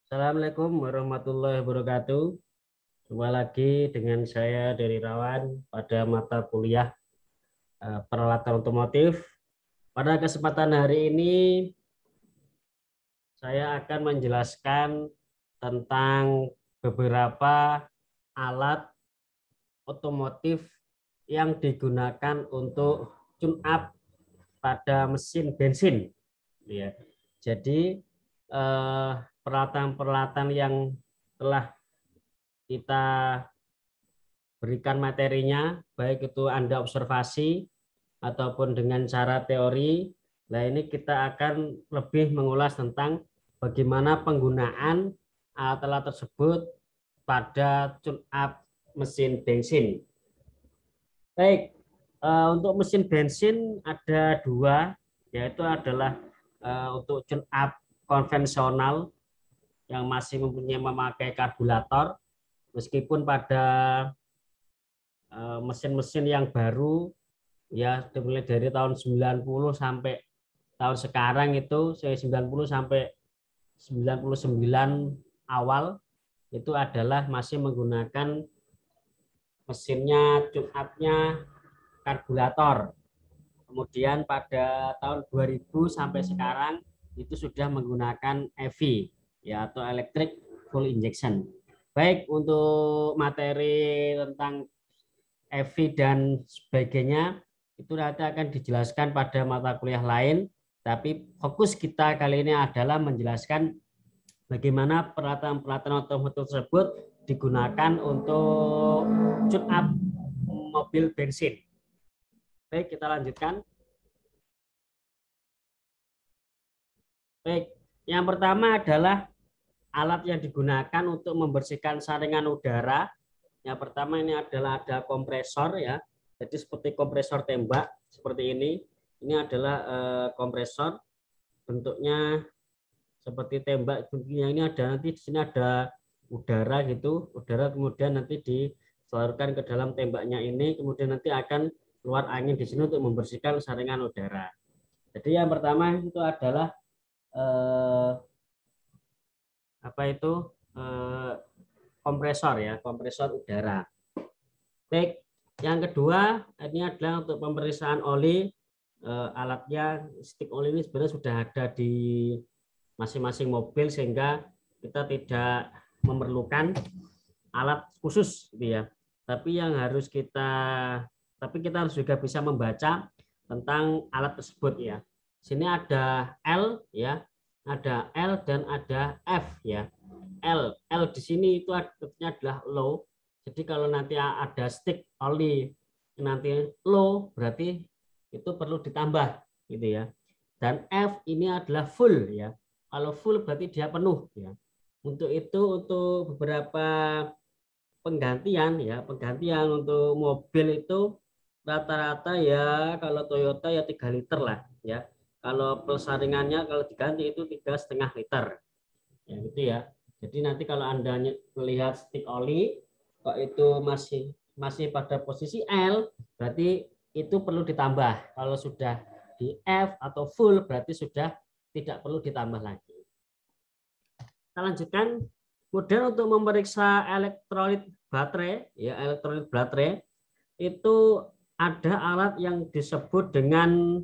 Assalamualaikum warahmatullahi wabarakatuh. Jumpa lagi dengan saya dari Rawan pada mata kuliah peralatan otomotif. Pada kesempatan hari ini saya akan menjelaskan tentang beberapa alat otomotif yang digunakan untuk tune up pada mesin bensin. Ya. Jadi peralatan-peralatan yang telah kita berikan materinya, baik itu Anda observasi ataupun dengan cara teori. Nah, ini kita akan lebih mengulas tentang bagaimana penggunaan alat-alat tersebut pada tune up mesin bensin. Baik, untuk mesin bensin ada dua, yaitu adalah untuk tune up konvensional yang masih mempunyai memakai karburator, meskipun pada mesin-mesin yang baru ya dimulai dari tahun 90 sampai tahun sekarang itu 90 sampai 99 awal itu adalah masih menggunakan mesinnya tune up-nya karburator. Kemudian pada tahun 2000 sampai sekarang itu sudah menggunakan EV ya atau electric full injection. Baik, untuk materi tentang EV dan sebagainya itu nanti akan dijelaskan pada mata kuliah lain, tapi fokus kita kali ini adalah menjelaskan bagaimana peralatan-peralatan otomotif tersebut digunakan untuk tune up mobil bensin. Baik, kita lanjutkan. Baik, yang pertama adalah alat yang digunakan untuk membersihkan saringan udara. Yang pertama ini adalah ada kompresor ya. Jadi seperti kompresor tembak seperti ini. Ini adalah kompresor, bentuknya seperti tembak. Bentuknya ini ada nanti di sini ada udara gitu, udara kemudian nanti disalurkan ke dalam tembaknya ini, kemudian nanti akan keluar angin di sini untuk membersihkan saringan udara. Jadi yang pertama itu adalah apa itu kompresor ya, kompresor udara. Baik, yang kedua ini adalah untuk pemeriksaan oli. Alatnya stick oli ini sebenarnya sudah ada di masing-masing mobil sehingga kita tidak memerlukan alat khusus gitu ya. Tapi kita harus juga bisa membaca tentang alat tersebut ya. Sini ada L ya, ada L dan ada F ya. L di sini itu artinya adalah low. Jadi kalau nanti ada stick oli nanti low berarti itu perlu ditambah gitu ya. Dan F ini adalah full ya. Kalau full berarti dia penuh ya. Untuk itu untuk beberapa penggantian untuk mobil itu rata-rata ya kalau Toyota ya 3 liter lah ya. Kalau persaringannya kalau diganti itu 3,5 liter ya gitu ya. Jadi nanti kalau Anda melihat stick oli kok itu masih pada posisi L berarti itu perlu ditambah. Kalau sudah di F atau full berarti sudah tidak perlu ditambah lagi. Kita lanjutkan. Kemudian untuk memeriksa elektrolit baterai, ya elektrolit baterai itu ada alat yang disebut dengan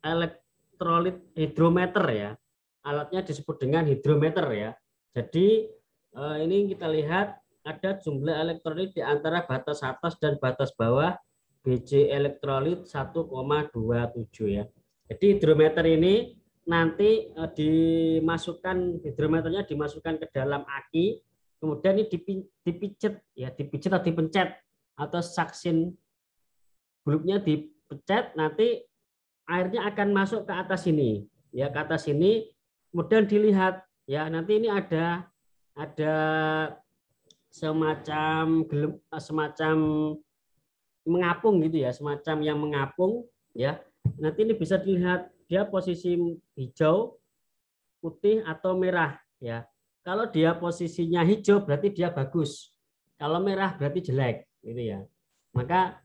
elektrolit hidrometer ya. Alatnya disebut dengan hidrometer ya. Jadi ini kita lihat ada jumlah elektrolit di antara batas atas dan batas bawah BJ elektrolit 1,27 ya. Jadi hidrometer ini nanti hidrometernya dimasukkan ke dalam aki, kemudian ini dipijat atau dipencet atau saksin bulbnya dipencet, nanti airnya akan masuk ke atas sini ya, ke atas sini, kemudian dilihat ya nanti ini ada semacam mengapung gitu ya, semacam yang mengapung ya. Nanti ini bisa dilihat dia posisi hijau, putih atau merah ya. Kalau dia posisinya hijau berarti dia bagus. Kalau merah berarti jelek gitu ya. Maka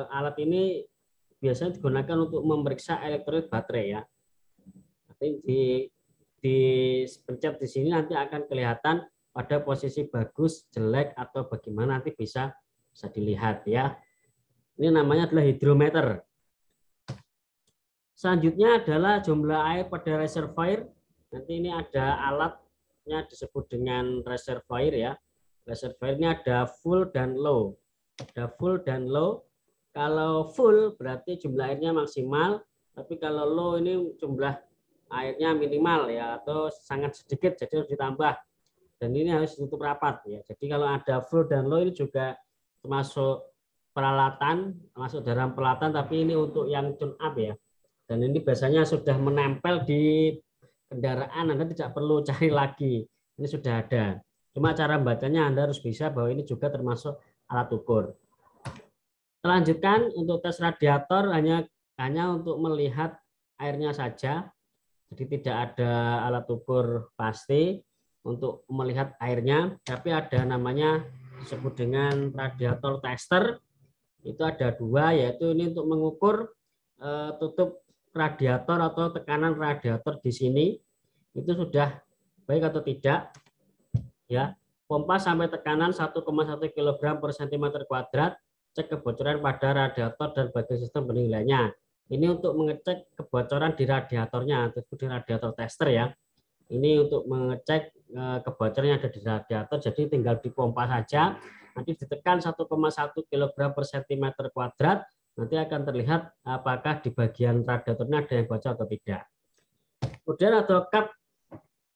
alat ini biasanya digunakan untuk memeriksa elektrolit baterai ya. Nanti di pencet di sini nanti akan kelihatan pada posisi bagus, jelek atau bagaimana nanti bisa dilihat ya. Ini namanya adalah hidrometer. Selanjutnya adalah jumlah air pada reservoir. Nanti ini ada alatnya disebut dengan reservoir ya. Reservoir ini ada full dan low. Ada full dan low. Kalau full berarti jumlah airnya maksimal, tapi kalau low ini jumlah airnya minimal ya atau sangat sedikit, jadi harus ditambah. Dan ini harus ditutup rapat ya. Jadi kalau ada full dan low ini juga termasuk peralatan, masuk dalam peralatan, tapi ini untuk yang tune up ya. Dan ini biasanya sudah menempel di kendaraan, Anda tidak perlu cari lagi. Ini sudah ada. Cuma cara bacanya Anda harus bisa bahwa ini juga termasuk alat ukur. Lanjutkan untuk tes radiator hanya untuk melihat airnya saja. Jadi tidak ada alat ukur pasti untuk melihat airnya, tapi ada namanya disebut dengan radiator tester. Itu ada dua, yaitu ini untuk mengukur tutup radiator atau tekanan radiator di sini itu sudah baik atau tidak ya. Pompa sampai tekanan 1,1 kg per cm kuadrat, cek kebocoran pada radiator dan bagian sistem penilaiannya. Ini untuk mengecek kebocoran di radiatornya, disebut dengan radiator tester ya. Ini untuk mengecek kebocoran yang ada di radiator, jadi tinggal dipompa saja, nanti ditekan 1,1 kg per cm kuadrat, nanti akan terlihat apakah di bagian radiatornya ada yang bocor atau tidak. Kemudian ada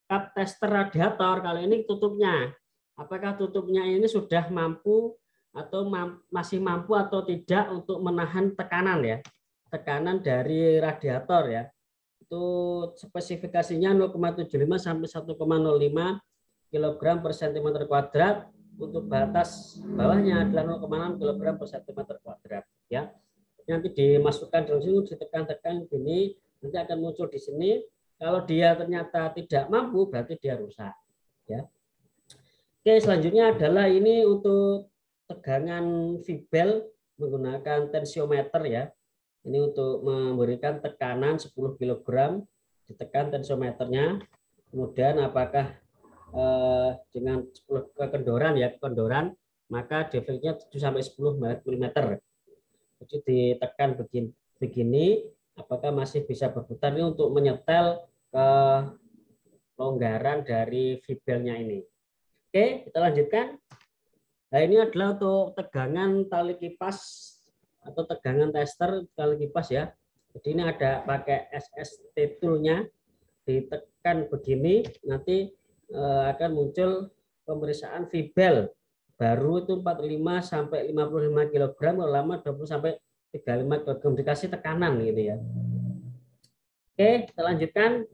cup tester radiator, kali ini tutupnya. Apakah tutupnya ini sudah mampu atau masih mampu atau tidak untuk menahan tekanan ya, tekanan dari radiator ya. Itu spesifikasinya 0,75 sampai 1,05 kg per cm kuadrat. Untuk batas bawahnya adalah 0,6 kg per cm kuadrat ya. Nanti dimasukkan dalam sini, ditekan-tekan gini, nanti akan muncul di sini. Kalau dia ternyata tidak mampu berarti dia rusak ya. Oke, selanjutnya adalah ini untuk tegangan Fibel menggunakan tensiometer ya. Ini untuk memberikan tekanan 10 kg, ditekan tensiometernya. Kemudian apakah dengan 10 kendoran, maka defeknya 7 sampai 10 mm. Jadi ditekan begini, apakah masih bisa berputar, ini untuk menyetel kelonggaran dari Fibelnya ini. Oke, kita lanjutkan. Nah, ini adalah untuk tegangan tali kipas atau tegangan tester tali kipas ya. Jadi ini ada pakai SST toolnya, ditekan begini nanti akan muncul pemeriksaan Fibel baru itu 45 sampai 55 kg, lama 20 sampai 35 kg, dikasih tekanan gitu ya. Oke, kita lanjutkan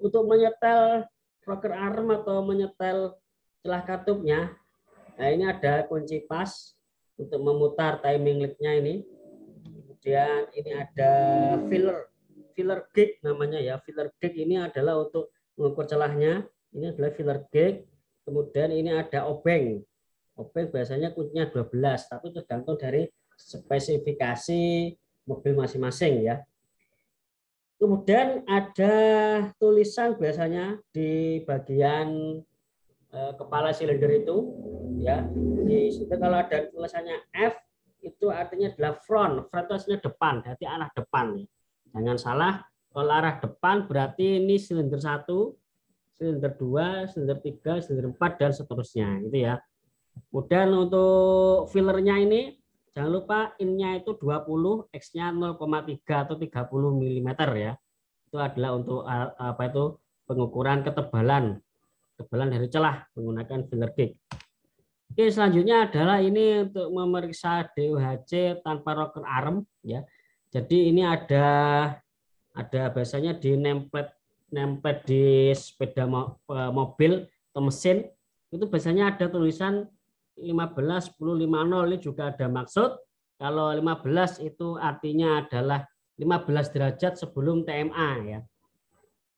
untuk menyetel rocker arm atau menyetel celah katupnya. Nah, ini ada kunci pas untuk memutar timing lead-nya ini. Kemudian ini ada filler gauge namanya ya. Filler gauge ini adalah untuk mengukur celahnya. Ini adalah filler gauge. Kemudian ini ada obeng. Obeng biasanya kuncinya 12, tapi tergantung dari spesifikasi mobil masing-masing ya. Kemudian ada tulisan biasanya di bagian kepala silinder itu ya. Di situ kalau ada tulisannya F itu artinya adalah front itu artinya depan, berarti arah depan. Jangan salah, kalau arah depan berarti ini silinder 1, silinder 2, silinder 3, silinder 4 dan seterusnya gitu ya. Kemudian untuk fillernya ini jangan lupa in-nya itu 20, X-nya 0,3 atau 30 mm ya. Itu adalah untuk apa itu pengukuran ketebalan dari celah menggunakan filler gauge. Oke, selanjutnya adalah ini untuk memeriksa DOHC tanpa rocker arm ya. Jadi ini ada biasanya di nempel di sepeda mobil atau mesin itu biasanya ada tulisan 15 10 50, ini juga ada maksud. Kalau 15 itu artinya adalah 15 derajat sebelum TMA ya.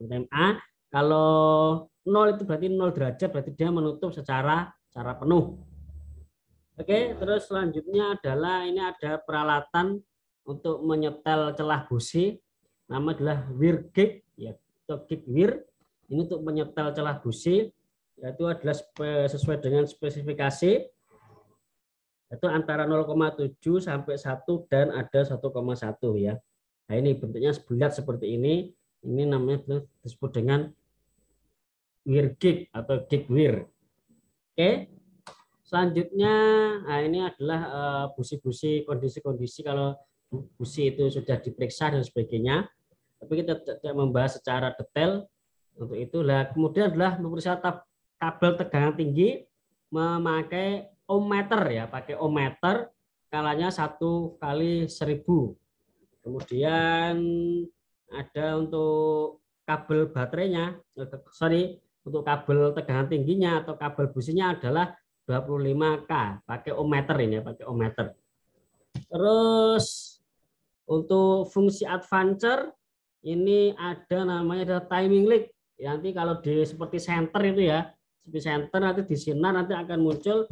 TMA. Kalau 0 itu berarti 0 derajat, berarti dia menutup secara penuh. Oke, terus selanjutnya adalah ini ada peralatan untuk menyetel celah busi, nama adalah wear gauge ya, atau gauge wear. Ini untuk menyetel celah busi, yaitu adalah sesuai dengan spesifikasi, itu antara 0,7 sampai 1 dan ada 1,1 ya. Nah ini bentuknya bulat seperti ini namanya disebut dengan wear gauge atau gauge wear. Oke. Selanjutnya, nah ini adalah busi-busi kondisi-kondisi kalau busi itu sudah diperiksa dan sebagainya. Tapi kita tidak membahas secara detail untuk itu. Lah, kemudian adalah memeriksa kabel tegangan tinggi memakai ohmmeter ya, pakai ohmmeter skalanya 1/1000. Kemudian ada untuk kabel baterainya, untuk kabel tegangan tingginya atau kabel businya adalah 25K, pakai ohmmeter ini ya, pakai ohmmeter. Terus untuk fungsi advancer ini ada namanya ada timing leak. Nanti kalau di seperti center itu ya, seperti center nanti di sinar nanti akan muncul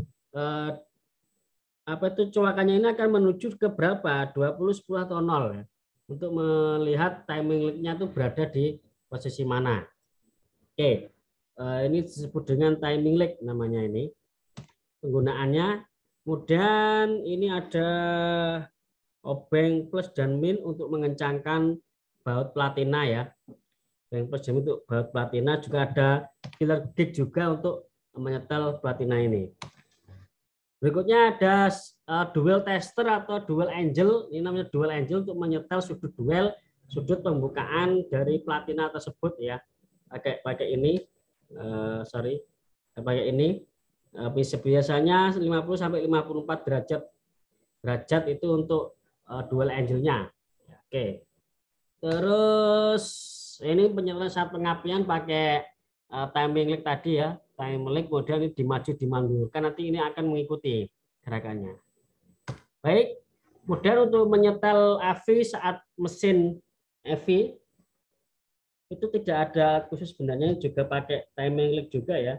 apa itu coakannya ini akan menuju ke berapa? 20, 10 atau 0 ya. Untuk melihat timing leak-nya itu berada di posisi mana. Oke. Ini disebut dengan timing leak namanya ini. Penggunaannya, kemudian ini ada obeng plus dan min untuk mengencangkan baut platina ya. Obeng plus dan min untuk baut platina, juga ada killer gauge juga untuk menyetel platina ini. Berikutnya ada dual tester atau dual angel. Ini namanya dual angel untuk menyetel sudut duel, sudut pembukaan dari platina tersebut ya. Pakai ini, pakai ini. Biasanya 50 sampai 54 derajat itu untuk dual angle-nya. Oke. Terus ini penyetelan saat pengapian pakai timing leak tadi ya. Timing leak kemudian ini dimaju dimundurkan, nanti ini akan mengikuti gerakannya. Baik. Kemudian untuk menyetel AV saat mesin AV itu tidak ada khusus, sebenarnya juga pakai timing leak juga ya.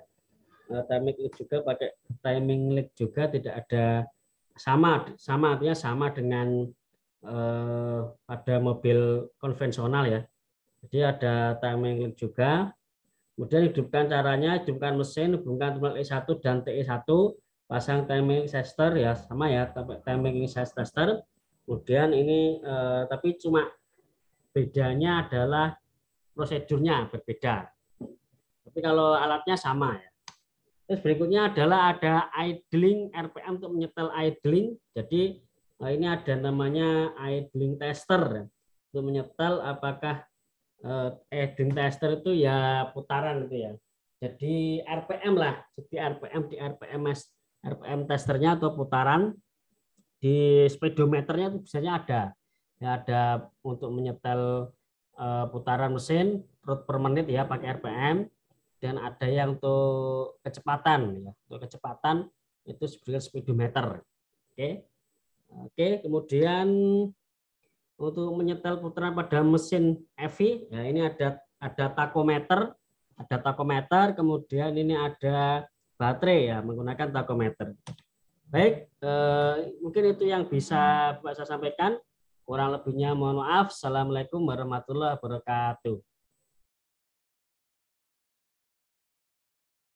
Timing leak juga pakai timing leak juga, tidak ada sama artinya sama dengan pada mobil konvensional ya. Jadi ada timing leak juga. Kemudian hidupkan caranya, hidupkan mesin, hubungkan terminal E1 dan TE1, pasang timing tester ya, sama ya, timing tester. Kemudian ini tapi cuma bedanya adalah prosedurnya berbeda. Tapi kalau alatnya sama ya. Terus berikutnya adalah ada idling RPM untuk menyetel idling. Jadi ini ada namanya idling tester untuk menyetel apakah idling tester itu ya putaran itu ya. Jadi RPM lah, jadi RPM di RPM testernya atau putaran. Di speedometernya itu biasanya ada. Ya, ada untuk menyetel putaran mesin per menit ya pakai RPM. Dan ada yang untuk kecepatan ya. Untuk kecepatan itu sebenarnya speedometer. Oke, kemudian untuk menyetel putaran pada mesin EV ya, ini ada takometer, kemudian ini ada baterai ya, menggunakan takometer. Baik, mungkin itu yang bisa saya sampaikan. Kurang lebihnya mohon maaf. Assalamualaikum warahmatullahi wabarakatuh.